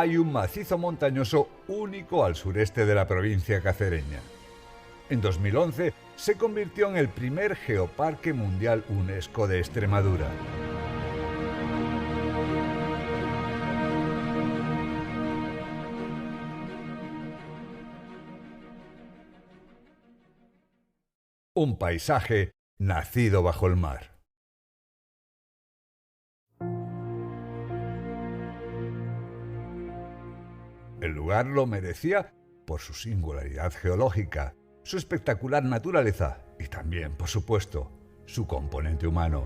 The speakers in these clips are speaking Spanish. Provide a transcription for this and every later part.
hay un macizo montañoso único al sureste de la provincia cacereña. En 2011 se convirtió en el primer geoparque mundial UNESCO de Extremadura. Un paisaje nacido bajo el mar. El lugar lo merecía por su singularidad geológica, su espectacular naturaleza y también, por supuesto, su componente humano.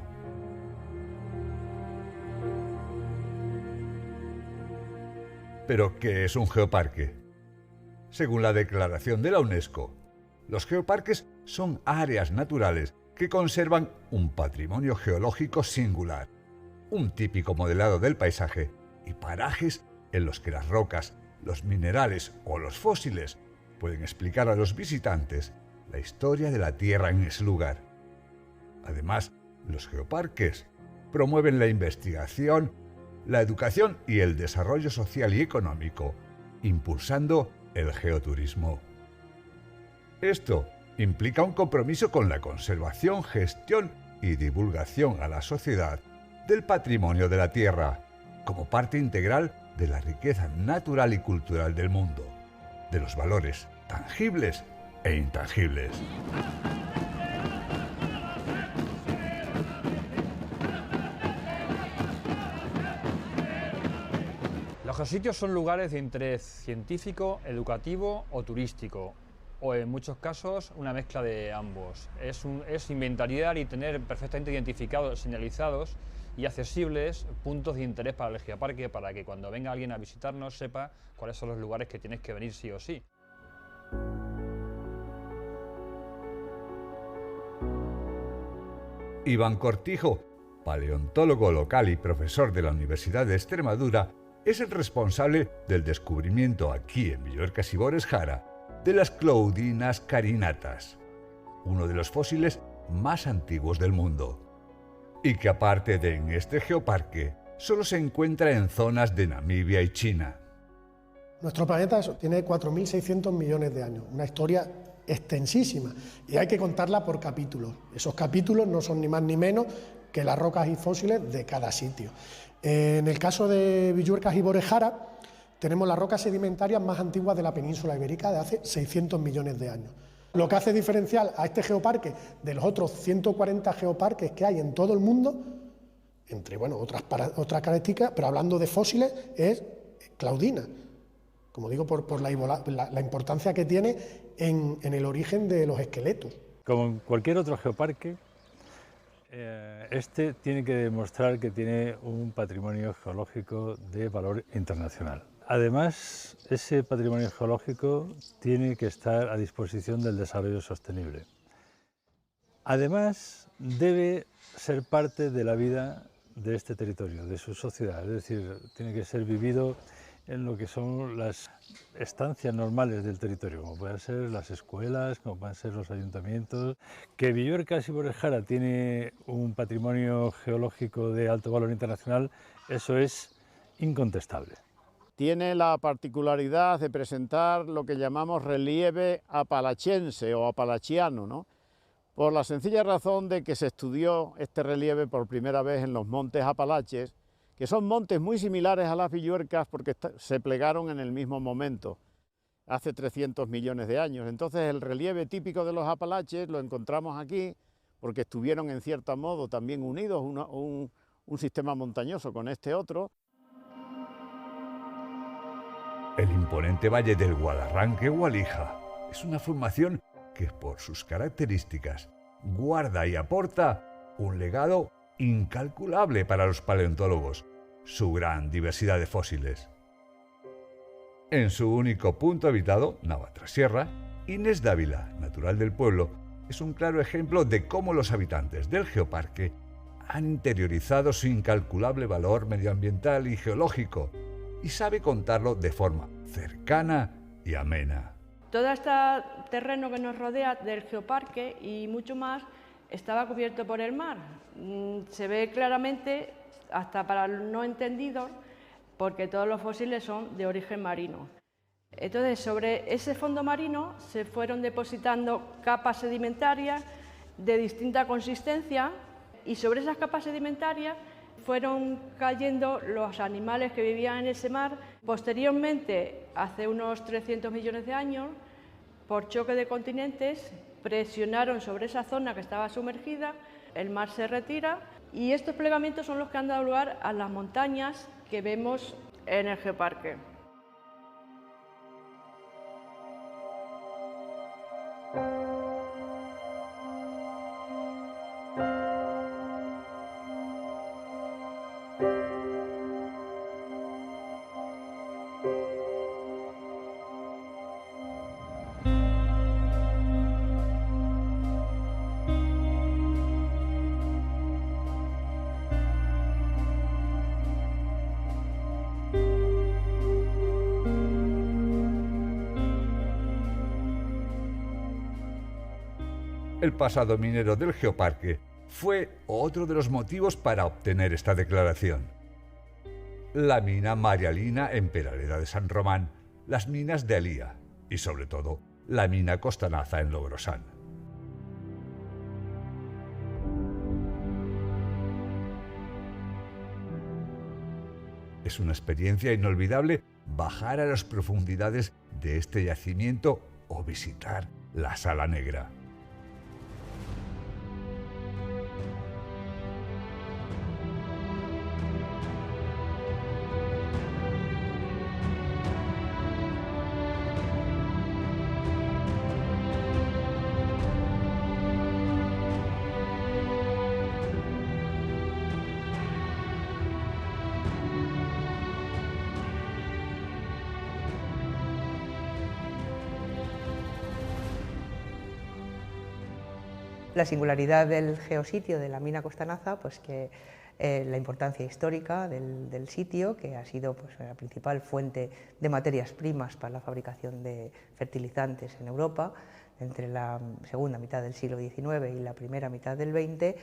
¿Pero qué es un geoparque? Según la declaración de la UNESCO, los geoparques son áreas naturales que conservan un patrimonio geológico singular, un típico modelado del paisaje y parajes en los que las rocas, los minerales o los fósiles pueden explicar a los visitantes la historia de la Tierra en ese lugar. Además, los geoparques promueven la investigación, la educación y el desarrollo social y económico, impulsando el geoturismo. Esto implica un compromiso con la conservación, gestión y divulgación a la sociedad del patrimonio de la Tierra, como parte integral de la riqueza natural y cultural del mundo, de los valores tangibles e intangibles. Los geositios son lugares de interés científico, educativo o turístico, o en muchos casos una mezcla de ambos. Es inventariar y tener perfectamente identificados, señalizados y accesibles puntos de interés para el geoparque, para que cuando venga alguien a visitarnos sepa cuáles son los lugares que tienes que venir sí o sí. Iván Cortijo, paleontólogo local y profesor de la Universidad de Extremadura, es el responsable del descubrimiento aquí en Villuercas y Bores Jara de las Claudinas carinatas, uno de los fósiles más antiguos del mundo, y que aparte de en este geoparque, solo se encuentra en zonas de Namibia y China. Nuestro planeta tiene 4.600 millones de años, una historia extensísima, y hay que contarla por capítulos. Esos capítulos no son ni más ni menos que las rocas y fósiles de cada sitio. En el caso de Villuercas y Bores Jara, tenemos las rocas sedimentarias más antiguas de la península ibérica, de hace 600 millones de años. Lo que hace diferencial a este geoparque de los otros 140 geoparques que hay en todo el mundo, entre otras características, pero hablando de fósiles, es Claudina. Como digo, por la importancia que tiene en el origen de los esqueletos. Como en cualquier otro geoparque, este tiene que demostrar que tiene un patrimonio geológico de valor internacional. Además, ese patrimonio geológico tiene que estar a disposición del desarrollo sostenible. Además, debe ser parte de la vida de este territorio, de su sociedad, es decir, tiene que ser vivido en lo que son las estancias normales del territorio, como pueden ser las escuelas, como pueden ser los ayuntamientos. Que Villuercas y Bores Jara tiene un patrimonio geológico de alto valor internacional, eso es incontestable. Tiene la particularidad de presentar lo que llamamos relieve apalachense o apalachiano, ¿no? Por la sencilla razón de que se estudió este relieve por primera vez en los montes Apalaches, que son montes muy similares a las Villuercas porque se plegaron en el mismo momento, hace 300 millones de años. Entonces el relieve típico de los Apalaches lo encontramos aquí porque estuvieron en cierto modo también unidos, un sistema montañoso con este otro. El imponente valle del Guadarranque-Gualija es una formación que por sus características guarda y aporta un legado incalculable para los paleontólogos, su gran diversidad de fósiles. En su único punto habitado, Navatrasierra, Inés Dávila, natural del pueblo, es un claro ejemplo de cómo los habitantes del geoparque han interiorizado su incalculable valor medioambiental y geológico, y sabe contarlo de forma cercana y amena. Todo este terreno que nos rodea del geoparque y mucho más estaba cubierto por el mar. Se ve claramente, hasta para los no entendidos, porque todos los fósiles son de origen marino. Entonces, sobre ese fondo marino se fueron depositando capas sedimentarias de distinta consistencia y sobre esas capas sedimentarias fueron cayendo los animales que vivían en ese mar. Posteriormente, hace unos 300 millones de años, por choque de continentes, presionaron sobre esa zona que estaba sumergida, el mar se retira y estos plegamientos son los que han dado lugar a las montañas que vemos en el geoparque. El pasado minero del geoparque fue otro de los motivos para obtener esta declaración. La mina Marialina en Peraleda de San Román, las minas de Alía y, sobre todo, la mina Costanaza en Logrosán. Es una experiencia inolvidable bajar a las profundidades de este yacimiento o visitar la Sala Negra. La singularidad del geositio de la mina Costanaza, pues que la importancia histórica del sitio, que ha sido pues, la principal fuente de materias primas para la fabricación de fertilizantes en Europa, entre la segunda mitad del siglo XIX y la primera mitad del XX,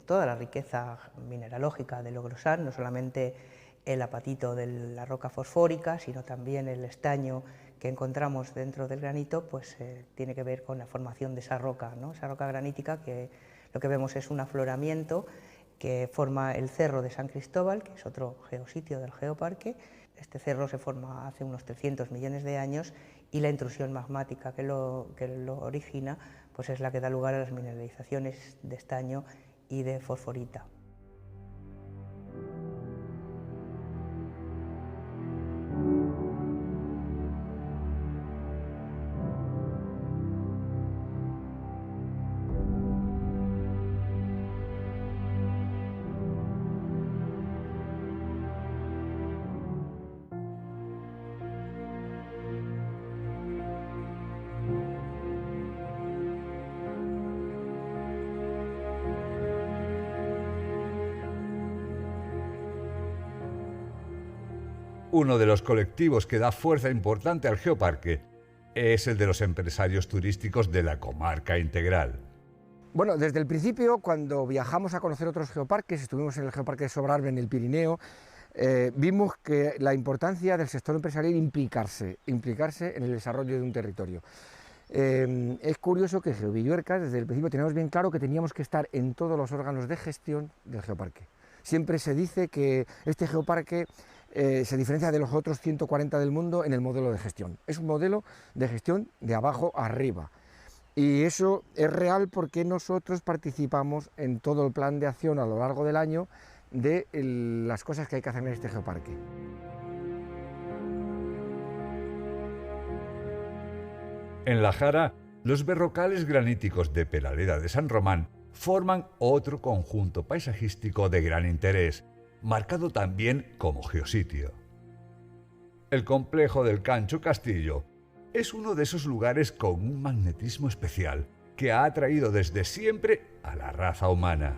toda la riqueza mineralógica de Logrosán, no solamente el apatito de la roca fosfórica, sino también el estaño que encontramos dentro del granito, pues tiene que ver con la formación de esa roca, ¿no? Esa roca granítica que lo que vemos es un afloramiento que forma el Cerro de San Cristóbal, que es otro geositio del geoparque. Este cerro se forma hace unos 300 millones de años y la intrusión magmática que lo origina pues es la que da lugar a las mineralizaciones de estaño y de fosforita. Uno de los colectivos que da fuerza importante al geoparque es el de los empresarios turísticos de la comarca integral. Bueno, desde el principio, cuando viajamos a conocer otros geoparques, estuvimos en el geoparque de Sobrarbe en el Pirineo, vimos que la importancia del sector empresarial implicarse en el desarrollo de un territorio. Es curioso que GeoVilluercas, desde el principio teníamos bien claro que teníamos que estar en todos los órganos de gestión del geoparque. Siempre se dice que este geoparque se diferencia de los otros 140 del mundo en el modelo de gestión. Es un modelo de gestión de abajo arriba. Y eso es real porque nosotros participamos en todo el plan de acción a lo largo del año de las cosas que hay que hacer en este geoparque. En la Jara, los berrocales graníticos de Peraleda de San Román forman otro conjunto paisajístico de gran interés, marcado también como geositio. El complejo del Cancho Castillo es uno de esos lugares con un magnetismo especial que ha atraído desde siempre a la raza humana.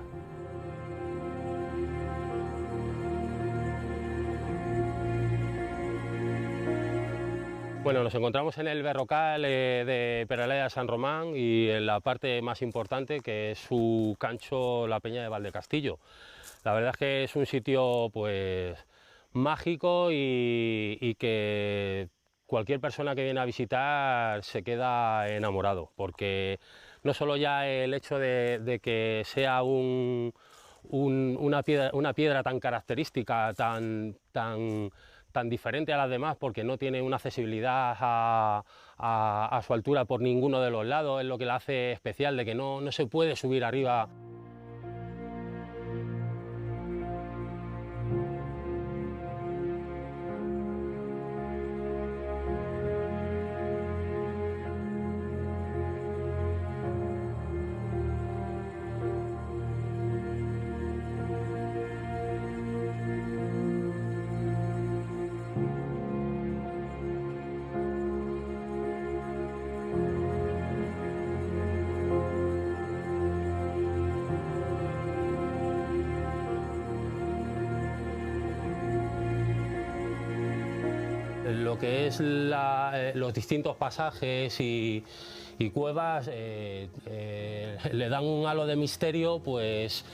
Bueno, nos encontramos en el berrocal de Peraleda de San Román y en la parte más importante, que es su cancho, la Peña de Valdecastillo. La verdad es que es un sitio pues mágico y que cualquier persona que viene a visitar se queda enamorado, porque no solo ya el hecho de que sea una piedra tan característica, tan diferente a las demás, porque no tiene una accesibilidad a su altura por ninguno de los lados, es lo que la hace especial, de que no se puede subir arriba. Lo que es los distintos pasajes y cuevas le dan un halo de misterio pues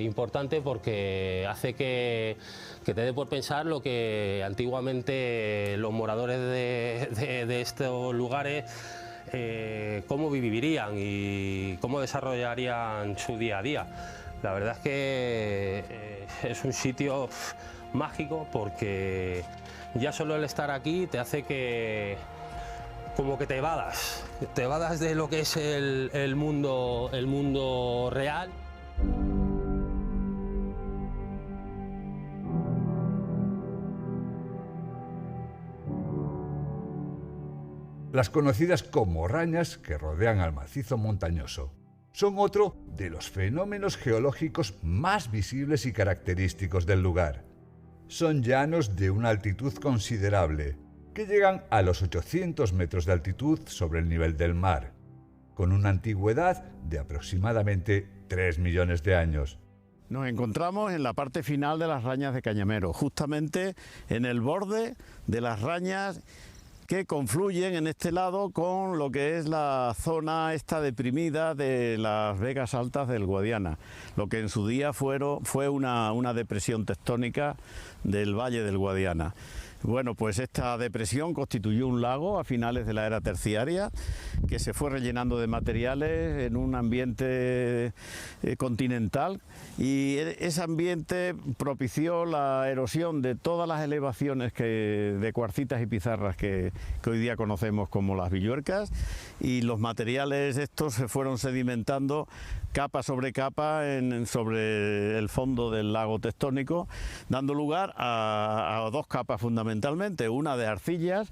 importante, porque hace que te dé por pensar lo que antiguamente los moradores de estos lugares cómo vivirían y cómo desarrollarían su día a día. La verdad es que es un sitio mágico, porque ya solo el estar aquí te hace que como que te evadas de lo que es el mundo real. Las conocidas como rañas que rodean al macizo montañoso son otro de los fenómenos geológicos más visibles y característicos del lugar. Son llanos de una altitud considerable, que llegan a los 800 metros de altitud sobre el nivel del mar, con una antigüedad de aproximadamente 3 millones de años. Nos encontramos en la parte final de las Rañas de Cañamero, justamente en el borde de las rañas que confluyen en este lado con lo que es la zona esta deprimida de las Vegas Altas del Guadiana, lo que en su día fue una depresión tectónica del Valle del Guadiana. Bueno, pues esta depresión constituyó un lago a finales de la era terciaria, que se fue rellenando de materiales en un ambiente continental, y ese ambiente propició la erosión de todas las elevaciones de cuarcitas y pizarras que hoy día conocemos como las Villuercas, y los materiales estos se fueron sedimentando capa sobre capa sobre el fondo del lago tectónico, dando lugar a dos capas fundamentalmente, una de arcillas,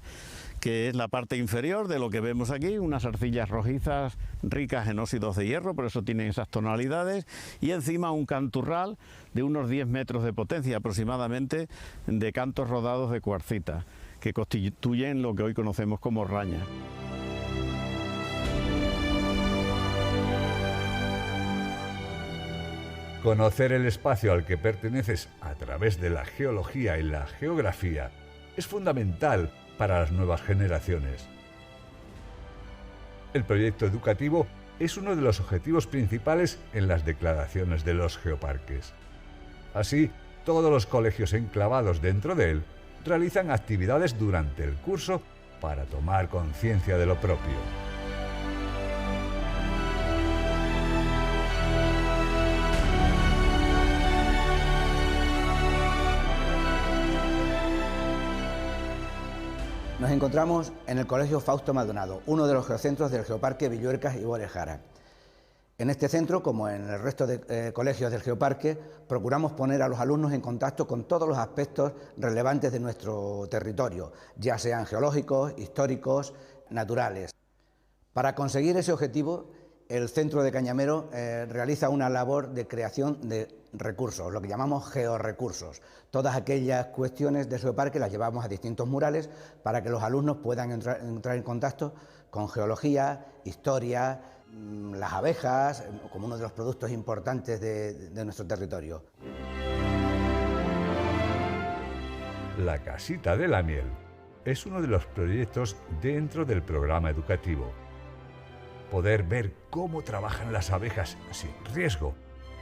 que es la parte inferior de lo que vemos aquí, unas arcillas rojizas ricas en óxidos de hierro, por eso tienen esas tonalidades, y encima un canturral de unos 10 metros de potencia aproximadamente, de cantos rodados de cuarcita, que constituyen lo que hoy conocemos como raña. Conocer el espacio al que perteneces a través de la geología y la geografía es fundamental para las nuevas generaciones. El proyecto educativo es uno de los objetivos principales en las declaraciones de los geoparques. Así, todos los colegios enclavados dentro de él realizan actividades durante el curso para tomar conciencia de lo propio. Nos encontramos en el Colegio Fausto Maldonado, uno de los geocentros del Geoparque Villuercas y Borejara. En este centro, como en el resto de colegios del Geoparque, procuramos poner a los alumnos en contacto con todos los aspectos relevantes de nuestro territorio, ya sean geológicos, históricos, naturales. Para conseguir ese objetivo, el Centro de Cañamero realiza una labor de creación de recursos, lo que llamamos georrecursos. Todas aquellas cuestiones de Geoparque las llevamos a distintos murales para que los alumnos puedan entrar en contacto con geología, historia, las abejas, como uno de los productos importantes de nuestro territorio. La Casita de la Miel es uno de los proyectos dentro del programa educativo. Poder ver cómo trabajan las abejas sin riesgo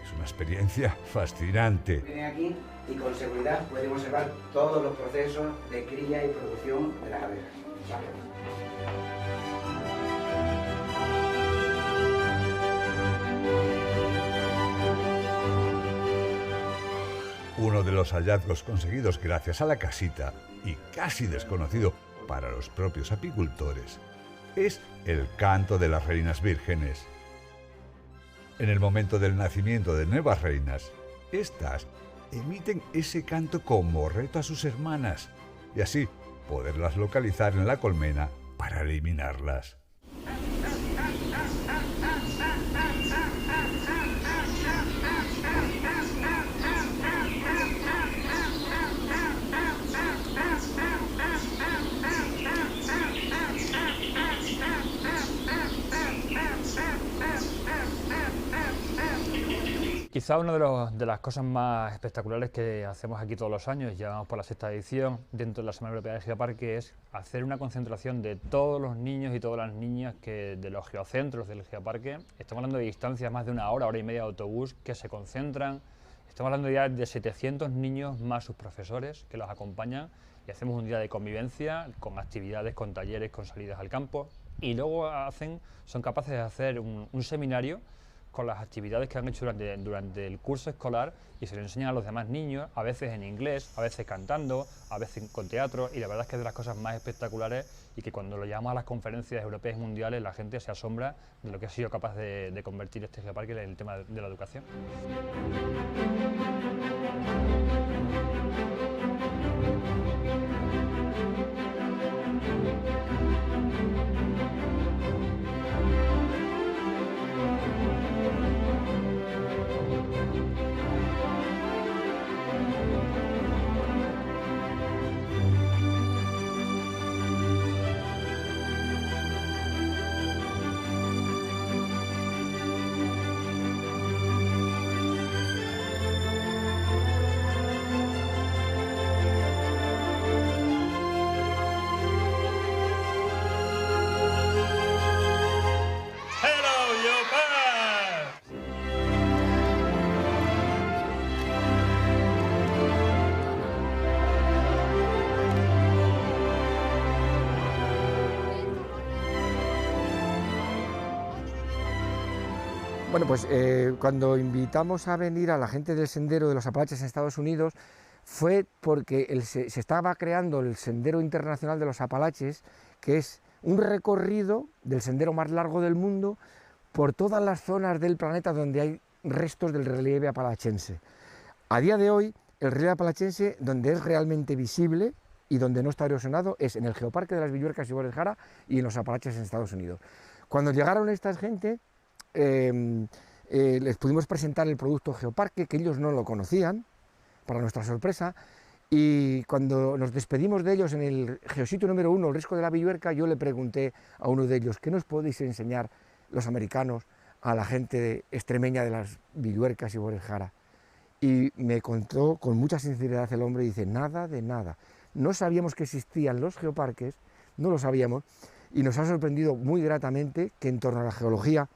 Es una experiencia fascinante. Vienen aquí y con seguridad pueden observar todos los procesos de cría y producción de las abejas. Uno de los hallazgos conseguidos gracias a la casita, y casi desconocido para los propios apicultores, es el canto de las reinas vírgenes. En el momento del nacimiento de nuevas reinas, estas emiten ese canto como reto a sus hermanas, y así poderlas localizar en la colmena para eliminarlas. Quizá una de las cosas más espectaculares que hacemos aquí todos los años, ya vamos por la 6ª edición, dentro de la Semana Europea de Geoparque, es hacer una concentración de todos los niños y todas las niñas de los geocentros del Geoparque. Estamos hablando de distancias más de una hora y media de autobús que se concentran. Estamos hablando ya de 700 niños más sus profesores que los acompañan, y hacemos un día de convivencia con actividades, con talleres, con salidas al campo, y luego son capaces de hacer un seminario con las actividades que han hecho durante el curso escolar, y se lo enseñan a los demás niños, a veces en inglés, a veces cantando, a veces con teatro, y la verdad es que es de las cosas más espectaculares, y que cuando lo llevamos a las conferencias europeas y mundiales la gente se asombra de lo que ha sido capaz de convertir este geoparque en el tema de la educación. Bueno, pues cuando invitamos a venir a la gente del Sendero de los Apalaches en Estados Unidos, fue porque se estaba creando el Sendero Internacional de los Apalaches, que es un recorrido del sendero más largo del mundo por todas las zonas del planeta donde hay restos del relieve apalachense. A día de hoy, el relieve apalachense, donde es realmente visible y donde no está erosionado, es en el Geoparque de las Villuercas y Bores Jara y en los Apalaches en Estados Unidos. Cuando llegaron estas gente, les pudimos presentar el producto Geoparque, que ellos no lo conocían, para nuestra sorpresa, y cuando nos despedimos de ellos en el geositio número 1, el Risco de la Villuerca, yo le pregunté a uno de ellos: ¿qué nos podéis enseñar los americanos a la gente extremeña de las Villuercas y Bores Jara? Y me contó con mucha sinceridad el hombre, y dice: nada de nada, no sabíamos que existían los geoparques, no lo sabíamos, y nos ha sorprendido muy gratamente que en torno a la geología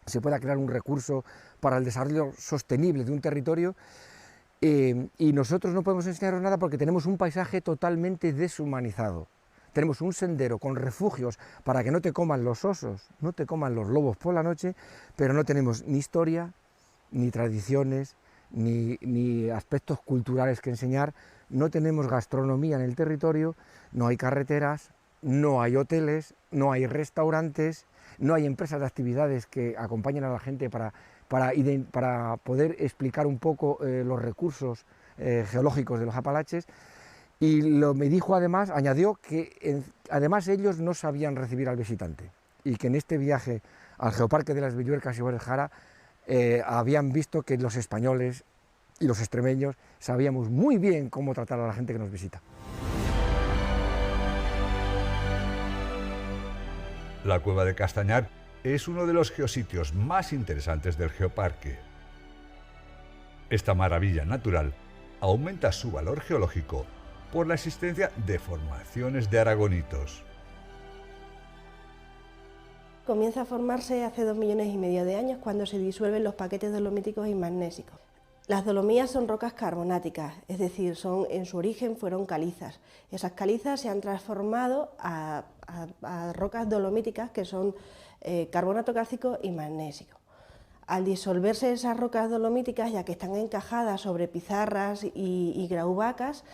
se pueda crear un recurso para el desarrollo sostenible de un territorio, y nosotros no podemos enseñaros nada porque tenemos un paisaje totalmente deshumanizado. Tenemos un sendero con refugios para que no te coman los osos, no te coman los lobos por la noche, pero no tenemos ni historia, ni tradiciones, ni aspectos culturales que enseñar, no tenemos gastronomía en el territorio, no hay carreteras, no hay hoteles, no hay restaurantes, no hay empresas de actividades que acompañen a la gente para poder explicar un poco los recursos geológicos de los Apalaches. Y me dijo además, añadió que además ellos no sabían recibir al visitante, y que en este viaje al Geoparque de las Villuercas y Bores Jara habían visto que los españoles y los extremeños sabíamos muy bien cómo tratar a la gente que nos visita. La Cueva de Castañar es uno de los geositios más interesantes del Geoparque. Esta maravilla natural aumenta su valor geológico por la existencia de formaciones de aragonitos. comienza a formarse hace 2,5 millones de años cuando se disuelven los paquetes dolomíticos y magnésicos. Las dolomías son rocas carbonáticas, es decir, en su origen fueron calizas. Esas calizas se han transformado a rocas dolomíticas que son carbonato cálcico y magnesio. Al disolverse esas rocas dolomíticas, ya que están encajadas sobre pizarras y graubacas,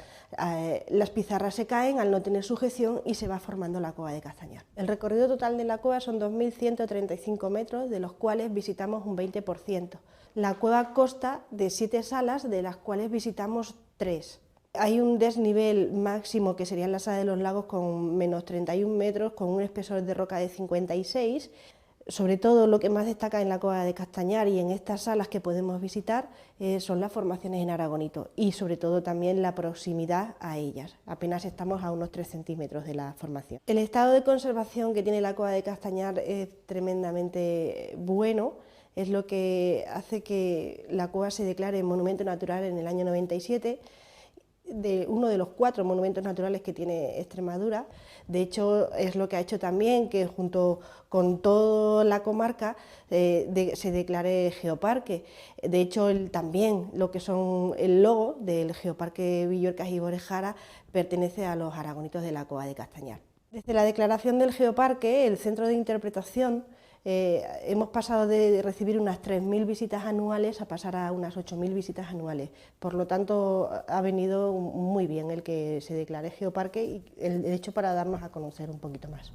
las pizarras se caen al no tener sujeción y se va formando la cueva de Castañar. El recorrido total de la cueva son 2.135 metros, de los cuales visitamos un 20%. La cueva consta de 7 salas, de las cuales visitamos 3. Hay un desnivel máximo, que sería en la sala de los lagos, con menos 31 metros, con un espesor de roca de 56. Sobre todo, lo que más destaca en la cueva de Castañar y en estas salas que podemos visitar son las formaciones en aragonito y sobre todo también la proximidad a ellas. Apenas estamos a unos 3 centímetros de la formación. El estado de conservación que tiene la cueva de Castañar es tremendamente bueno. Es lo que hace que la cueva se declare monumento natural en el año 97, uno de los 4 monumentos naturales que tiene Extremadura. De hecho, es lo que ha hecho también que junto con toda la comarca se declare geoparque. De hecho, también lo que son el logo del Geoparque Villuercas y Borejara pertenece a los aragonitos de la cueva de Castañar. Desde la declaración del geoparque, el centro de interpretación, hemos pasado de recibir unas 3.000 visitas anuales a pasar a unas 8.000 visitas anuales. Por lo tanto, ha venido muy bien el que se declare geoparque y el hecho para darnos a conocer un poquito más.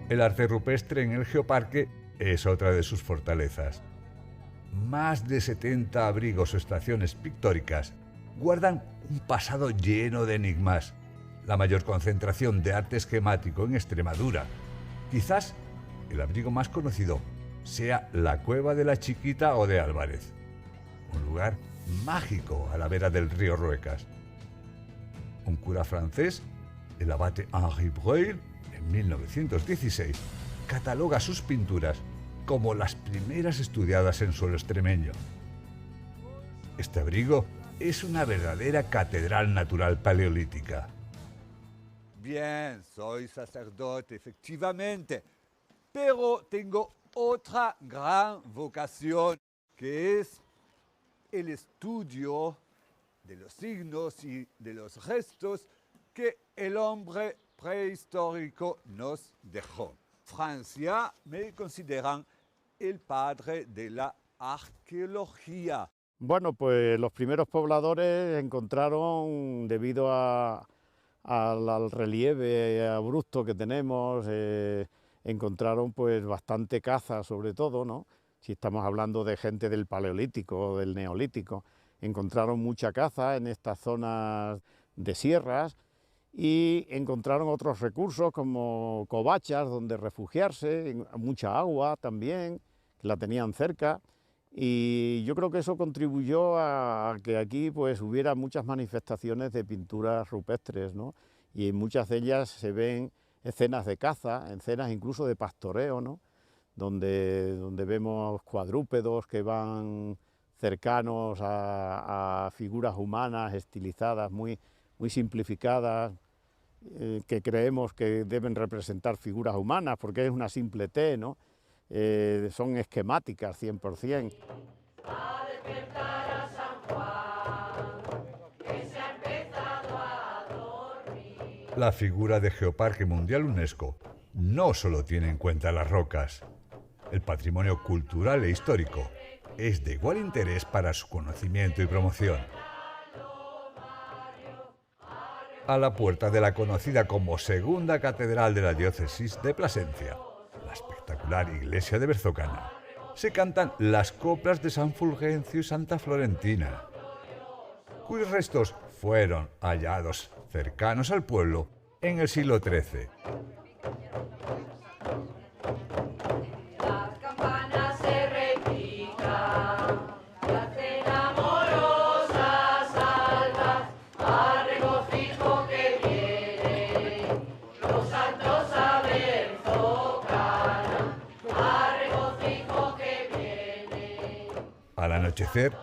El arte rupestre en el geoparque es otra de sus fortalezas. Más de 70 abrigos o estaciones pictóricas guardan un pasado lleno de enigmas, la mayor concentración de arte esquemático en Extremadura. Quizás el abrigo más conocido sea la Cueva de la Chiquita o de Álvarez, un lugar mágico a la vera del río Ruecas. Un cura francés, el abate Henri Breuil, en 1916, cataloga sus pinturas como las primeras estudiadas en suelo extremeño. Este abrigo es una verdadera catedral natural paleolítica. Bien, soy sacerdote, efectivamente, pero tengo otra gran vocación, que es el estudio de los signos y de los restos que el hombre prehistórico nos dejó. Francia me consideran el padre de la arqueología. Bueno, pues los primeros pobladores encontraron, debido al relieve abrupto que tenemos, encontraron pues bastante caza, sobre todo, ¿no? Si estamos hablando de gente del Paleolítico o del Neolítico, encontraron mucha caza en estas zonas de sierras y encontraron otros recursos como covachas donde refugiarse, mucha agua también, que la tenían cerca. Y yo creo que eso contribuyó a que aquí pues hubiera muchas manifestaciones de pinturas rupestres, ¿no? Y en muchas de ellas se ven escenas de caza, escenas incluso de pastoreo, ¿no? Donde vemos cuadrúpedos que van cercanos a figuras humanas estilizadas, muy simplificadas, que creemos que deben representar figuras humanas porque es una simple T, ¿no? Son esquemáticas 100%. La figura de Geoparque Mundial UNESCO no solo tiene en cuenta las rocas. El patrimonio cultural e histórico es de igual interés para su conocimiento y promoción. A la puerta de la conocida como Segunda Catedral de la Diócesis de Plasencia, la espectacular iglesia de Berzocana, se cantan las coplas de San Fulgencio y Santa Florentina, cuyos restos fueron hallados cercanos al pueblo en el siglo XIII. Al anochecer,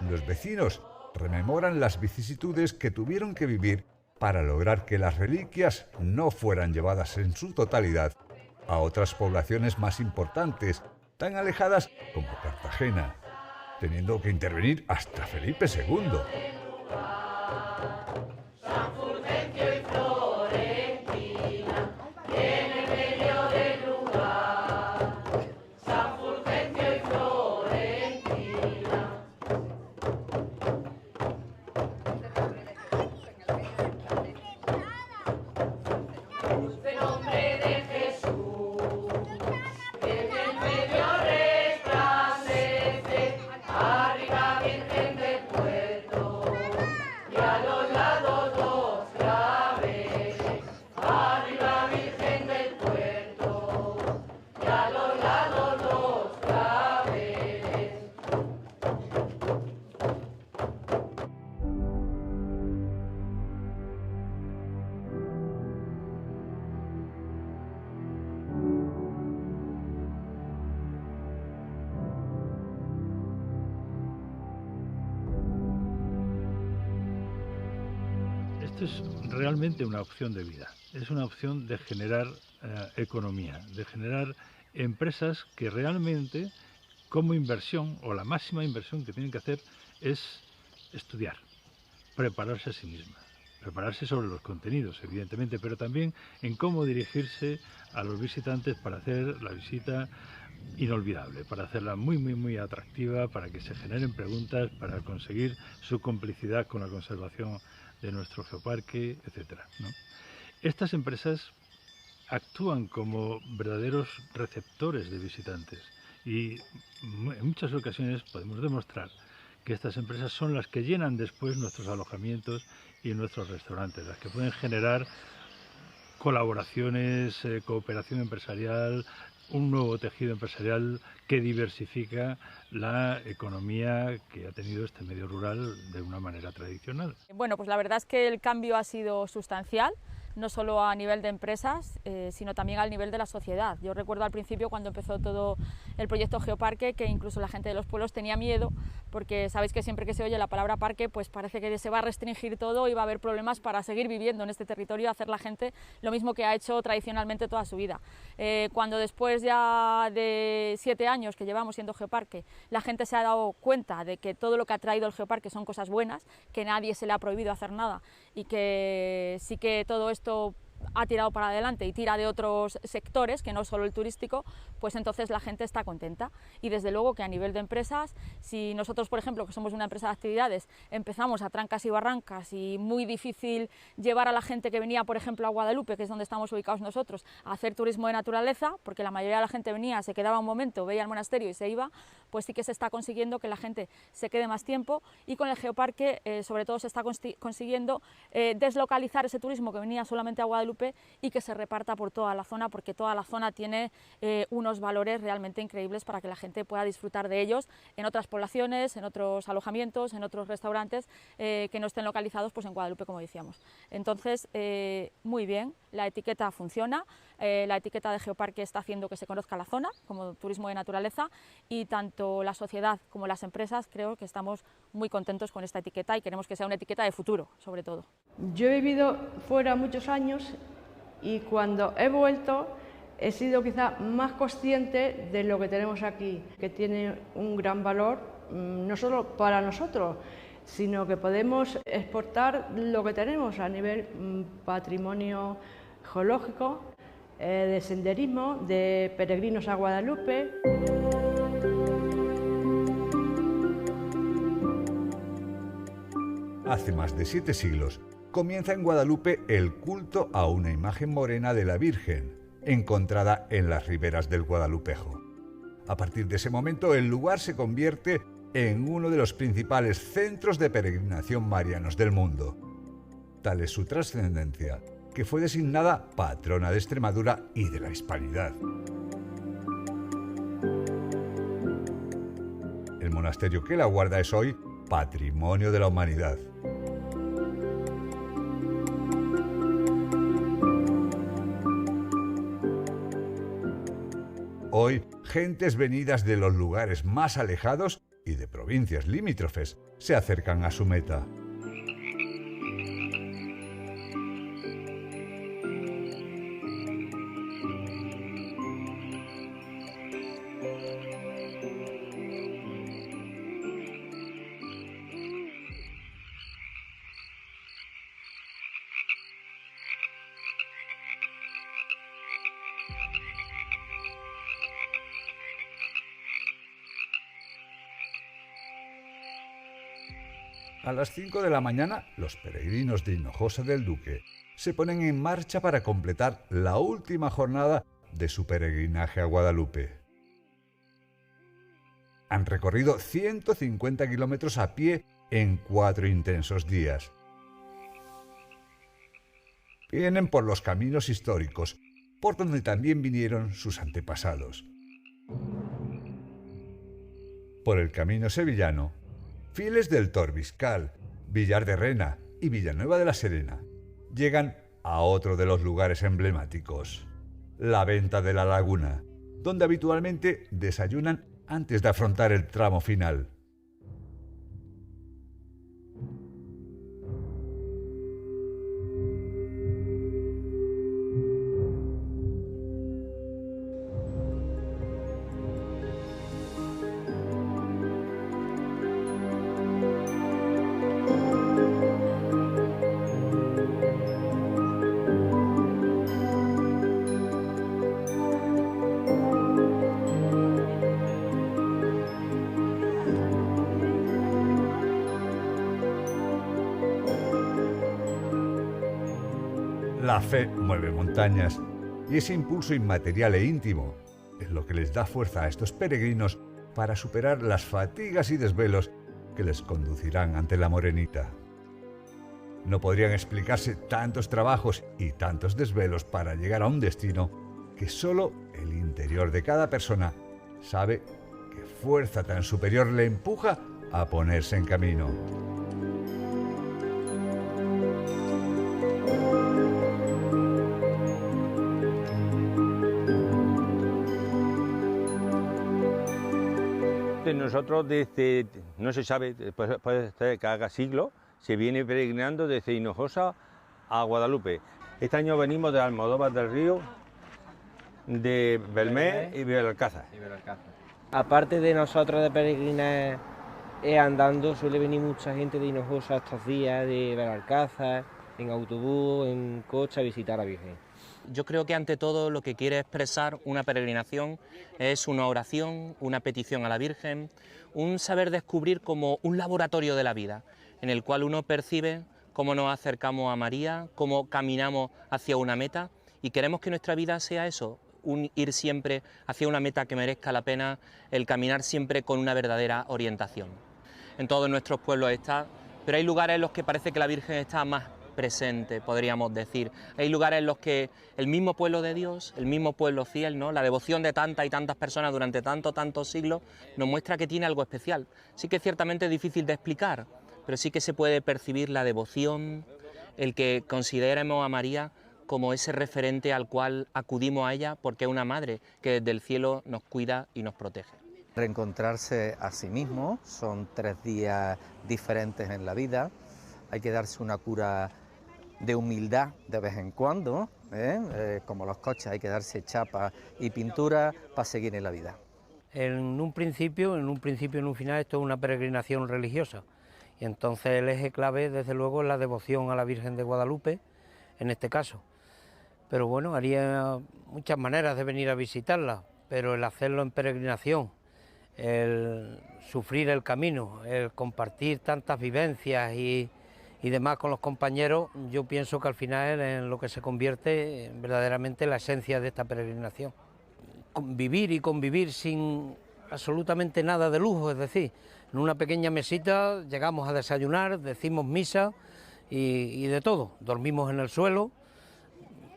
los vecinos rememoran las vicisitudes que tuvieron que vivir para lograr que las reliquias no fueran llevadas en su totalidad a otras poblaciones más importantes, tan alejadas como Cartagena, teniendo que intervenir hasta Felipe II. Esto es realmente una opción de vida, es una opción de generar economía, de generar empresas que realmente como inversión o la máxima inversión que tienen que hacer es estudiar, prepararse a sí mismas, prepararse sobre los contenidos evidentemente, pero también en cómo dirigirse a los visitantes para hacer la visita inolvidable, para hacerla muy atractiva, para que se generen preguntas, para conseguir su complicidad con la conservación de nuestro geoparque, etcétera, ¿no? Estas empresas actúan como verdaderos receptores de visitantes y en muchas ocasiones podemos demostrar que estas empresas son las que llenan después nuestros alojamientos y nuestros restaurantes, las que pueden generar colaboraciones, cooperación empresarial, un nuevo tejido empresarial que diversifica la economía que ha tenido este medio rural de una manera tradicional. Bueno, pues la verdad es que el cambio ha sido sustancial, no solo a nivel de empresas, sino también al nivel de la sociedad. Yo recuerdo al principio, cuando empezó todo el proyecto Geoparque, que incluso la gente de los pueblos tenía miedo, porque sabéis que siempre que se oye la palabra parque, pues parece que se va a restringir todo y va a haber problemas para seguir viviendo en este territorio, hacer la gente lo mismo que ha hecho tradicionalmente toda su vida. Cuando después ya de 7 años que llevamos siendo Geoparque, la gente se ha dado cuenta de que todo lo que ha traído el Geoparque son cosas buenas, que nadie se le ha prohibido hacer nada y que sí que todo esto ha tirado para adelante y tira de otros sectores que no solo el turístico, pues entonces la gente está contenta. Y desde luego que a nivel de empresas, si nosotros, por ejemplo, que somos una empresa de actividades, empezamos a trancas y barrancas y muy difícil llevar a la gente que venía, por ejemplo, a Guadalupe, que es donde estamos ubicados nosotros, a hacer turismo de naturaleza, porque la mayoría de la gente venía, se quedaba un momento, veía el monasterio y se iba, pues sí que se está consiguiendo que la gente se quede más tiempo, y con el Geoparque sobre todo se está consiguiendo deslocalizar ese turismo que venía solamente a Guadalupe y que se reparta por toda la zona, porque toda la zona tiene unos valores realmente increíbles para que la gente pueda disfrutar de ellos en otras poblaciones, en otros alojamientos, en otros restaurantes que no estén localizados pues en Guadalupe, como decíamos. Entonces, muy bien, la etiqueta funciona, la etiqueta de Geoparque está haciendo que se conozca la zona como turismo de naturaleza, y tanto la sociedad como las empresas creo que estamos muy contentos con esta etiqueta y queremos que sea una etiqueta de futuro, sobre todo. Yo he vivido fuera muchos años y cuando he vuelto he sido quizá más consciente de lo que tenemos aquí, que tiene un gran valor, no solo para nosotros, sino que podemos exportar lo que tenemos a nivel patrimonio geológico, de senderismo, de peregrinos a Guadalupe. Hace más de 7 siglos, comienza en Guadalupe el culto a una imagen morena de la Virgen, encontrada en las riberas del Guadalupejo. A partir de ese momento, el lugar se convierte en uno de los principales centros de peregrinación marianos del mundo. Tal es su trascendencia, que fue designada patrona de Extremadura y de la Hispanidad. El monasterio que la guarda es hoy Patrimonio de la Humanidad. Hoy, gentes venidas de los lugares más alejados y de provincias limítrofes se acercan a su meta. A las 5 de la mañana, los peregrinos de Hinojosa del Duque se ponen en marcha para completar la última jornada de su peregrinaje a Guadalupe. Han recorrido 150 kilómetros a pie en 4 intensos días. Vienen por los caminos históricos, por donde también vinieron sus antepasados. Por el camino sevillano, fieles del Torbiscal, Villar de Rena y Villanueva de la Serena llegan a otro de los lugares emblemáticos, la Venta de la Laguna, donde habitualmente desayunan antes de afrontar el tramo final. La fe mueve montañas y ese impulso inmaterial e íntimo es lo que les da fuerza a estos peregrinos para superar las fatigas y desvelos que les conducirán ante la Morenita. No podrían explicarse tantos trabajos y tantos desvelos para llegar a un destino que solo el interior de cada persona sabe qué fuerza tan superior le empuja a ponerse en camino. Nosotros desde, no se sabe, puede ser que haga siglos, se viene peregrinando desde Hinojosa a Guadalupe. Este año venimos de Almodóvar del Río, de Belmé y Belalcázar. Aparte de nosotros de peregrinar andando, suele venir mucha gente de Hinojosa estos días, de Belalcázar, en autobús, en coche, a visitar a la Virgen. Yo creo que ante todo lo que quiere expresar una peregrinación es una oración, una petición a la Virgen, un saber descubrir como un laboratorio de la vida, en el cual uno percibe cómo nos acercamos a María, cómo caminamos hacia una meta, y queremos que nuestra vida sea eso, un ir siempre hacia una meta que merezca la pena, el caminar siempre con una verdadera orientación. En todos nuestros pueblos está, pero hay lugares en los que parece que la Virgen está más presente, podríamos decir. Hay lugares en los que el mismo pueblo de Dios, el mismo pueblo fiel, ¿no? La devoción de tantas y tantas personas durante tantos siglos nos muestra que tiene algo especial. Sí que es ciertamente difícil de explicar, pero sí que se puede percibir la devoción, el que consideremos a María como ese referente al cual acudimos a ella porque es una madre que desde el cielo nos cuida y nos protege. Reencontrarse a sí mismo, son 3 días diferentes en la vida, hay que darse una cura de humildad de vez en cuando, como los coches, hay que darse chapa y pintura para seguir en la vida. En un principio, en un final, esto es una peregrinación religiosa, y entonces el eje clave, desde luego, es la devoción a la Virgen de Guadalupe, en este caso. Pero bueno, haría muchas maneras de venir a visitarla, pero el hacerlo en peregrinación, el sufrir el camino, el compartir tantas vivencias y demás con los compañeros, yo pienso que al final es en lo que se convierte verdaderamente la esencia de esta peregrinación. Vivir y convivir sin absolutamente nada de lujo, es decir, en una pequeña mesita llegamos a desayunar, decimos misa y de todo, dormimos en el suelo,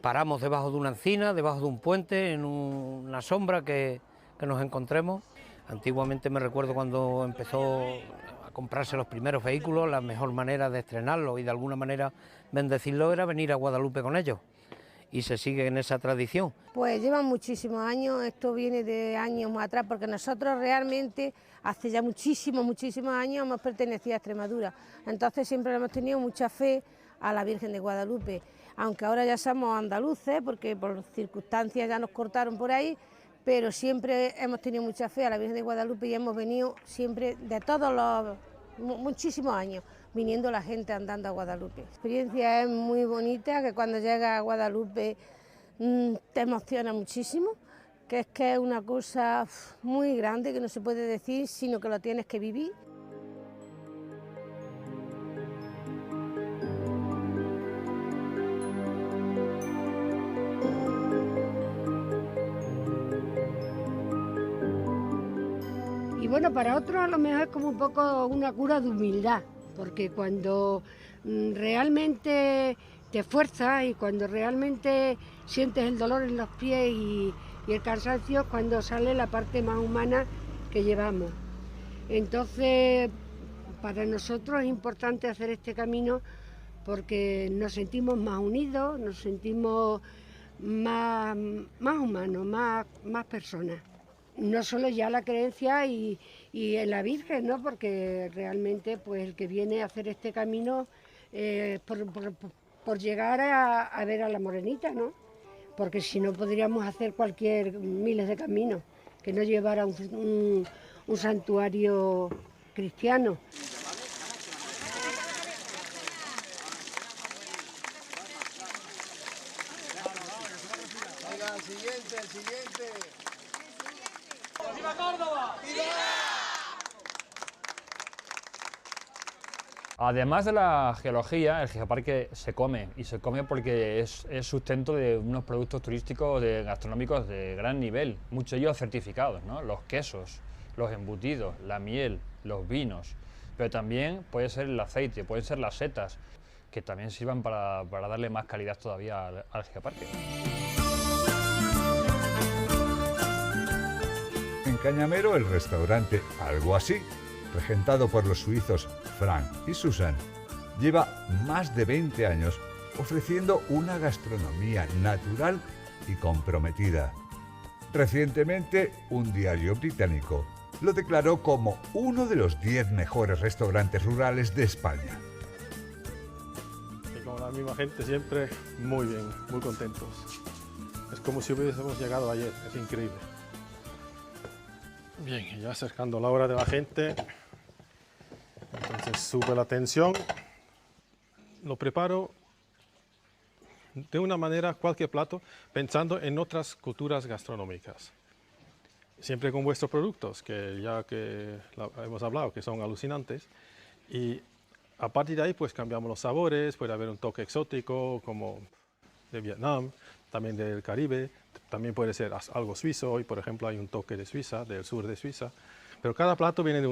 paramos debajo de una encina, debajo de un puente, en una sombra que nos encontremos. Antiguamente me recuerdo cuando empezó a comprarse los primeros vehículos, la mejor manera de estrenarlos y de alguna manera bendecirlos era venir a Guadalupe con ellos. y se sigue en esa tradición. Pues llevan muchísimos años, esto viene de años más atrás, porque nosotros realmente hace ya muchísimos años hemos pertenecido a Extremadura, entonces siempre hemos tenido mucha fe a la Virgen de Guadalupe, aunque ahora ya somos andaluces, porque por circunstancias ya nos cortaron por ahí, pero siempre hemos tenido mucha fe a la Virgen de Guadalupe y hemos venido siempre de todos los muchísimos años, viniendo la gente andando a Guadalupe. La experiencia es muy bonita, que cuando llegas a Guadalupe te emociona muchísimo, que es una cosa muy grande que no se puede decir, sino que lo tienes que vivir. Y bueno, para otros a lo mejor es como un poco una cura de humildad, porque cuando realmente te esfuerzas y cuando realmente sientes el dolor en los pies y el cansancio, es cuando sale la parte más humana que llevamos. Entonces, para nosotros es importante hacer este camino porque nos sentimos más unidos, nos sentimos más humanos, más personas. No solo ya la creencia y en la Virgen, ¿no? Porque realmente pues el que viene a hacer este camino por llegar a ver a la Morenita, ¿no? Porque si no podríamos hacer miles de caminos que no llevara un santuario cristiano. Venga, el siguiente. ¡Viva Córdoba! Además de la geología, el geoparque se come, y se come porque es sustento de unos productos turísticos gastronómicos de gran nivel, muchos de ellos certificados, ¿no? Los quesos, los embutidos, la miel, los vinos, pero también puede ser el aceite, pueden ser las setas, que también sirvan para darle más calidad todavía al geoparque. En Cañamero, el restaurante Algo Así, regentado por los suizos Frank y Susan, lleva más de 20 años ofreciendo una gastronomía natural y comprometida. Recientemente, un diario británico lo declaró como uno de los 10 mejores restaurantes rurales de España. Y con la misma gente siempre muy bien, muy contentos. Es como si hubiésemos llegado ayer, es increíble. Bien, ya acercando la hora de la gente, entonces sube la tensión, lo preparo de una manera, cualquier plato, pensando en otras culturas gastronómicas. Siempre con vuestros productos, que hemos hablado, que son alucinantes, y a partir de ahí pues cambiamos los sabores, puede haber un toque exótico como de Vietnam, también del Caribe, también puede ser algo suizo. Hoy, por ejemplo, hay un toque de Suiza, del sur de Suiza. Pero cada plato viene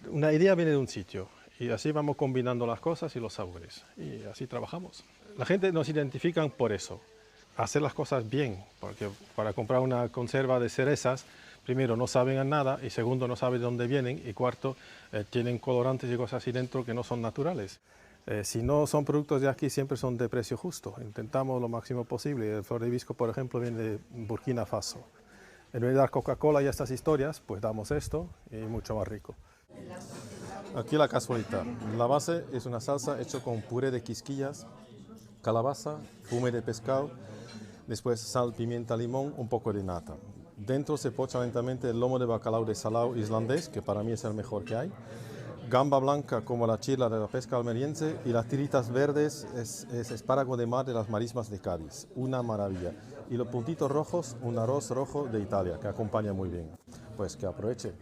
una idea viene de un sitio. Y así vamos combinando las cosas y los sabores. Y así trabajamos. La gente nos identifica por eso. Hacer las cosas bien. Porque para comprar una conserva de cerezas, primero, no saben a nada. Y segundo, no saben de dónde vienen. Y cuarto, tienen colorantes y cosas así dentro que no son naturales. Si no son productos de aquí, siempre son de precio justo. Intentamos lo máximo posible. El flor de hibisco, por ejemplo, viene de Burkina Faso. En vez de dar Coca-Cola y estas historias, pues damos esto y mucho más rico. Aquí la casualidad. La base es una salsa hecha con puré de quisquillas, calabaza, fume de pescado, después sal, pimienta, limón, un poco de nata. Dentro se pocha lentamente el lomo de bacalao de salao islandés, que para mí es el mejor que hay. Gamba blanca como la chirla de la pesca almeriense y las tiritas verdes es espárrago de mar de las marismas de Cádiz, una maravilla. Y los puntitos rojos, un arroz rojo de Italia, que acompaña muy bien. Pues que aproveche.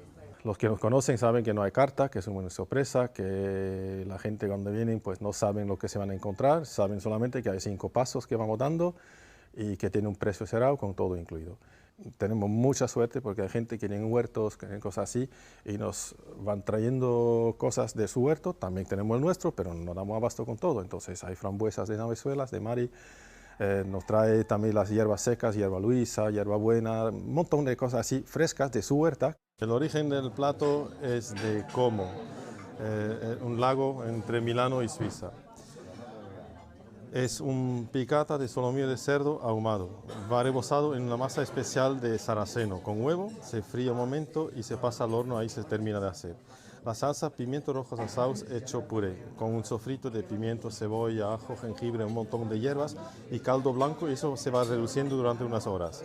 Los que nos conocen saben que no hay carta, que es una buena sorpresa, que la gente cuando vienen pues no saben lo que se van a encontrar, saben solamente que hay 5 pasos que vamos dando y que tiene un precio cerrado con todo incluido. Tenemos mucha suerte porque hay gente que tiene huertos, que tiene cosas así y nos van trayendo cosas de su huerto. También tenemos el nuestro, pero no damos abasto con todo. Entonces hay frambuesas de Navezuelas, de Mari, nos trae también las hierbas secas, hierba luisa, hierba buena, un montón de cosas así frescas de su huerta. El origen del plato es de Como, un lago entre Milano y Suiza. Es un picata de solomillo de cerdo ahumado. Va rebozado en una masa especial de sarraceno con huevo, se fríe un momento y se pasa al horno, ahí se termina de hacer. La salsa, pimientos rojos asados hecho puré, con un sofrito de pimiento, cebolla, ajo, jengibre, un montón de hierbas y caldo blanco, y eso se va reduciendo durante unas horas.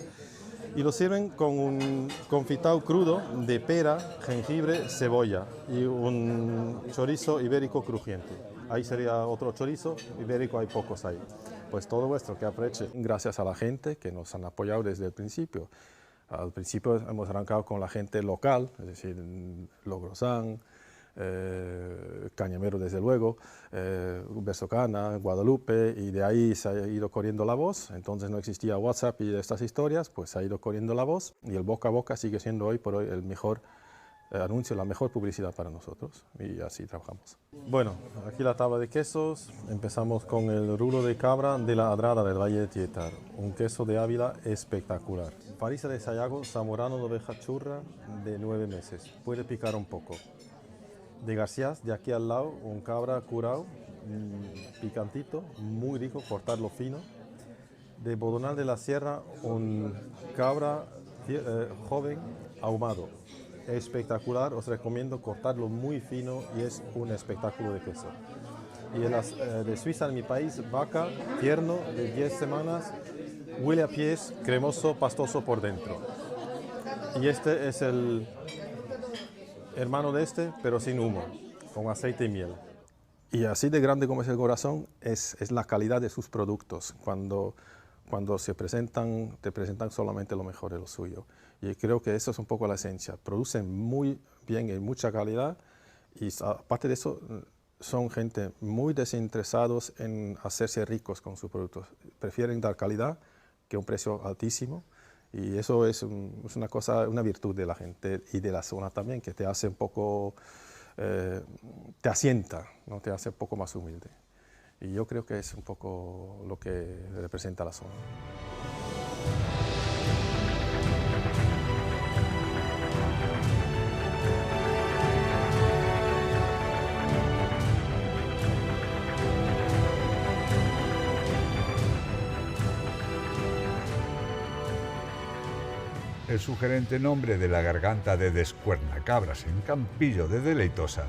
Y lo sirven con un confitado crudo de pera, jengibre, cebolla y un chorizo ibérico crujiente. Ahí sería otro chorizo ibérico, hay pocos ahí. Pues todo vuestro, que aproveche. Gracias a la gente que nos han apoyado desde el principio. Al principio hemos arrancado con la gente local, es decir, Logrosán, Cañamero desde luego, Bersocana, Guadalupe, y de ahí se ha ido corriendo la voz. Entonces no existía WhatsApp y estas historias, pues se ha ido corriendo la voz, y el boca a boca sigue siendo hoy por hoy el mejor anuncio, la mejor publicidad para nosotros, y así trabajamos. Bueno, aquí la tabla de quesos. Empezamos con el rulo de cabra de la Adrada del Valle de Tietar, un queso de Ávila espectacular. Farisa de Sayago, zamorano de oveja churra de 9 meses, puede picar un poco. De Garcías, de aquí al lado, un cabra curao, picantito, muy rico, cortarlo fino. De Bodonal de la Sierra, un cabra joven ahumado. Espectacular, os recomiendo cortarlo muy fino y es un espectáculo de queso. Y de Suiza, en mi país, vaca, tierno, de 10 semanas, huele a pies, cremoso, pastoso por dentro. Y este es el hermano de este, pero sin humo, con aceite y miel. Y así de grande como es el corazón, es la calidad de sus productos. Cuando se presentan, te presentan solamente lo mejor de lo suyo. Y creo que eso es un poco la esencia. Producen muy bien y mucha calidad, y aparte de eso, son gente muy desinteresados en hacerse ricos con sus productos. Prefieren dar calidad que un precio altísimo, y eso es una cosa, una virtud de la gente y de la zona también, que te hace un poco, te asienta, ¿no? Te hace un poco más humilde. Y yo creo que es un poco lo que representa la zona. El sugerente nombre de la garganta de Descuernacabras, en Campillo de Deleitosa,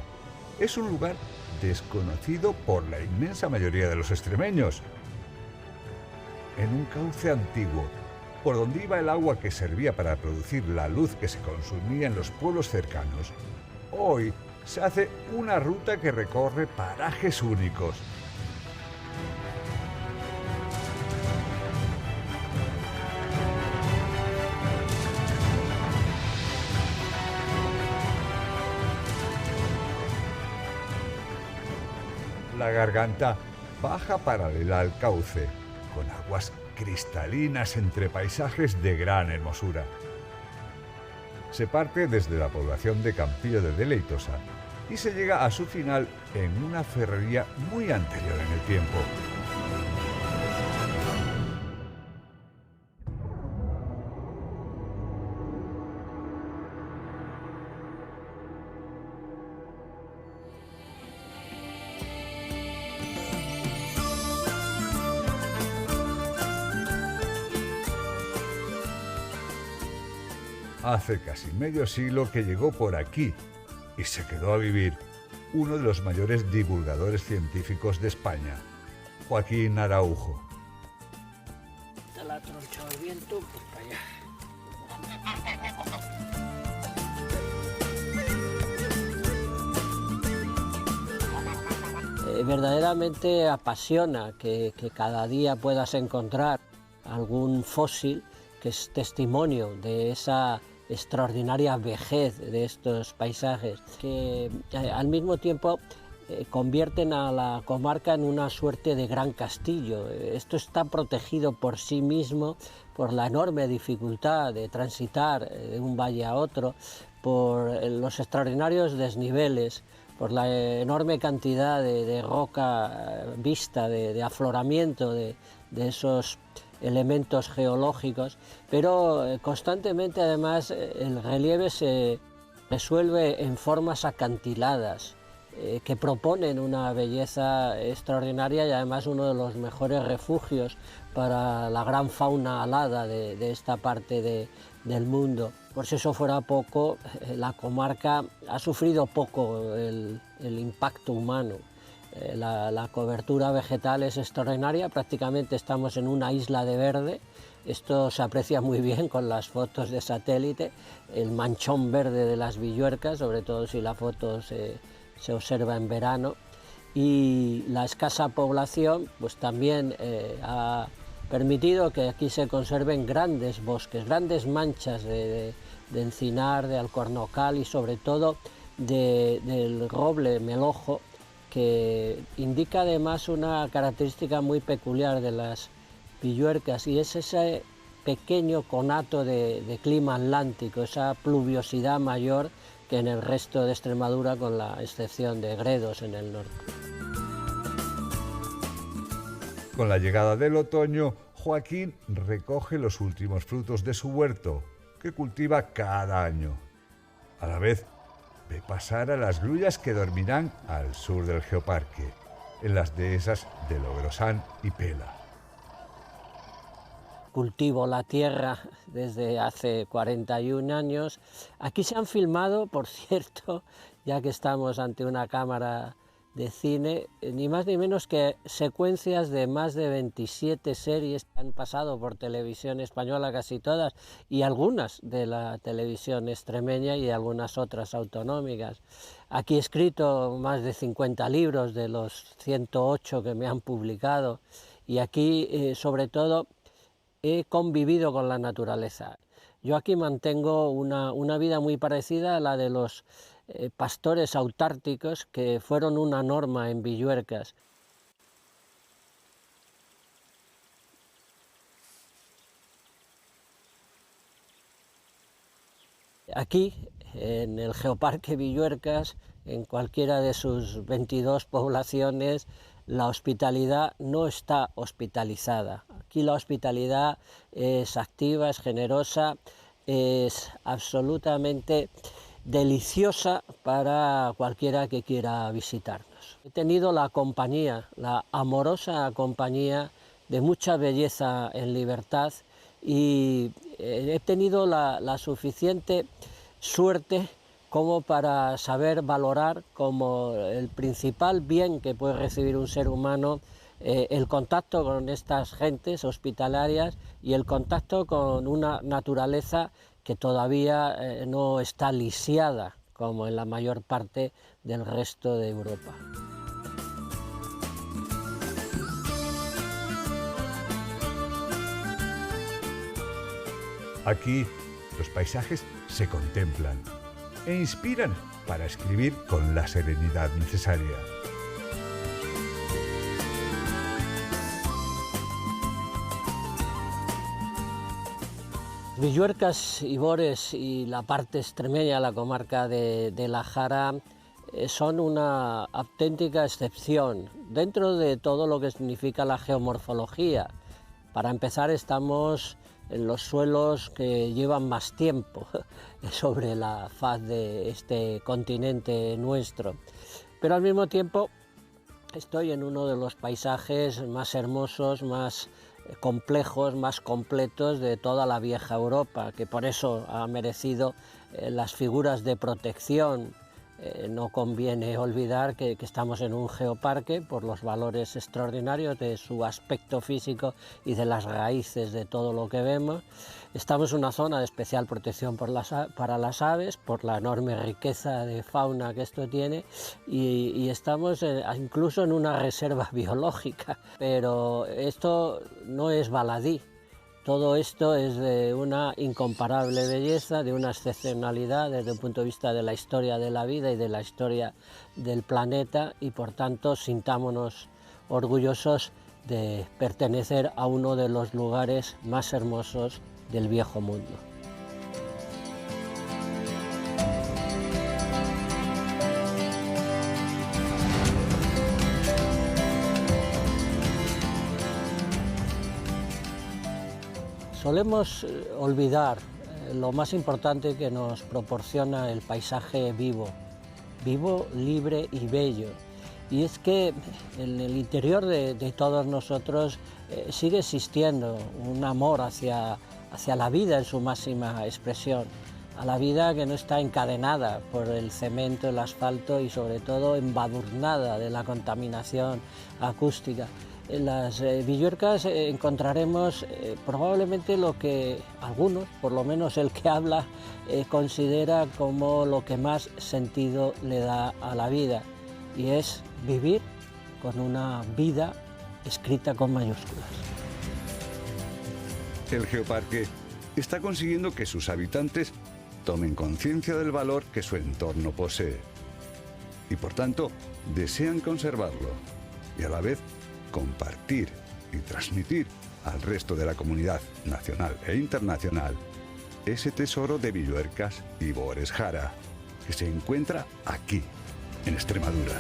es un lugar desconocido por la inmensa mayoría de los extremeños. En un cauce antiguo, por donde iba el agua que servía para producir la luz que se consumía en los pueblos cercanos, hoy se hace una ruta que recorre parajes únicos. La garganta baja paralela al cauce, con aguas cristalinas entre paisajes de gran hermosura. Se parte desde la población de Campillo de Deleitosa y se llega a su final en una ferrería muy anterior en el tiempo. Hace casi medio siglo que llegó por aquí y se quedó a vivir uno de los mayores divulgadores científicos de España, Joaquín Araujo. Está la troncha del viento, pues para allá. Verdaderamente apasiona que cada día puedas encontrar algún fósil que es testimonio de esa extraordinaria vejez de estos paisajes, que al mismo tiempo convierten a la comarca en una suerte de gran castillo. Esto está protegido por sí mismo, por la enorme dificultad de transitar de un valle a otro, por los extraordinarios desniveles, por la enorme cantidad de roca vista, de afloramiento de esos elementos geológicos, pero constantemente además el relieve se resuelve en formas acantiladas, que proponen una belleza extraordinaria y además uno de los mejores refugios para la gran fauna alada de esta parte del mundo. Por si eso fuera poco, la comarca ha sufrido poco el impacto humano. La cobertura vegetal es extraordinaria, prácticamente estamos en una isla de verde. Esto se aprecia muy bien con las fotos de satélite, el manchón verde de las Villuercas, sobre todo si la foto se observa en verano, y la escasa población pues también ha permitido que aquí se conserven grandes bosques, grandes manchas de encinar, de alcornocal y sobre todo del roble melojo, que indica además una característica muy peculiar de las Villuercas, y es ese pequeño conato de clima atlántico, esa pluviosidad mayor que en el resto de Extremadura, con la excepción de Gredos en el norte. Con la llegada del otoño, Joaquín recoge los últimos frutos de su huerto, que cultiva cada año. A la vez, ve pasar a las grullas que dormirán al sur del geoparque, en las dehesas de Logrosán y Pela. Cultivo la tierra desde hace 41 años. Aquí se han filmado, por cierto, ya que estamos ante una cámara de cine, ni más ni menos que secuencias de más de 27 series que han pasado por televisión española, casi todas, y algunas de la televisión extremeña y algunas otras autonómicas. Aquí he escrito más de 50 libros de los 108 que me han publicado, y aquí sobre todo he convivido con la naturaleza. Yo aquí mantengo una vida muy parecida a la de los pastores autárticos, que fueron una norma en Villuercas. Aquí, en el Geoparque Villuercas, en cualquiera de sus 22 poblaciones, la hospitalidad no está hospitalizada. Aquí la hospitalidad es activa, es generosa, es absolutamente deliciosa para cualquiera que quiera visitarnos. He tenido la compañía, la amorosa compañía de mucha belleza en libertad, y he tenido la suficiente suerte como para saber valorar como el principal bien que puede recibir un ser humano el contacto con estas gentes hospitalarias y el contacto con una naturaleza que todavía no está lisiada como en la mayor parte del resto de Europa. Aquí los paisajes se contemplan e inspiran para escribir con la serenidad necesaria. Villuercas, Ibores y la parte extremeña, la comarca de la Jara, son una auténtica excepción dentro de todo lo que significa la geomorfología. Para empezar, estamos en los suelos que llevan más tiempo sobre la faz de este continente nuestro, pero al mismo tiempo estoy en uno de los paisajes más hermosos, más complejos, más completos de toda la vieja Europa, que por eso ha merecido las figuras de protección. No conviene olvidar que estamos en un geoparque por los valores extraordinarios de su aspecto físico y de las raíces de todo lo que vemos. Estamos en una zona de especial protección para las aves, por la enorme riqueza de fauna que esto tiene, y estamos incluso en una reserva biológica. Pero esto no es baladí. Todo esto es de una incomparable belleza, de una excepcionalidad desde el punto de vista de la historia de la vida y de la historia del planeta, y por tanto sintámonos orgullosos de pertenecer a uno de los lugares más hermosos del viejo mundo. Solemos olvidar lo más importante que nos proporciona el paisaje vivo vivo, libre y bello. Y es que en el interior de todos nosotros sigue existiendo un amor hacia la vida en su máxima expresión, a la vida que no está encadenada por el cemento, el asfalto y sobre todo embadurnada de la contaminación acústica. En las Villuercas encontraremos probablemente lo que algunos, por lo menos el que habla, considera como lo que más sentido le da a la vida, y es vivir con una vida escrita con mayúsculas. El geoparque está consiguiendo que sus habitantes tomen conciencia del valor que su entorno posee y por tanto desean conservarlo y a la vez compartir y transmitir al resto de la comunidad nacional e internacional ese tesoro de Villuercas y Bores Jara que se encuentra aquí, en Extremadura.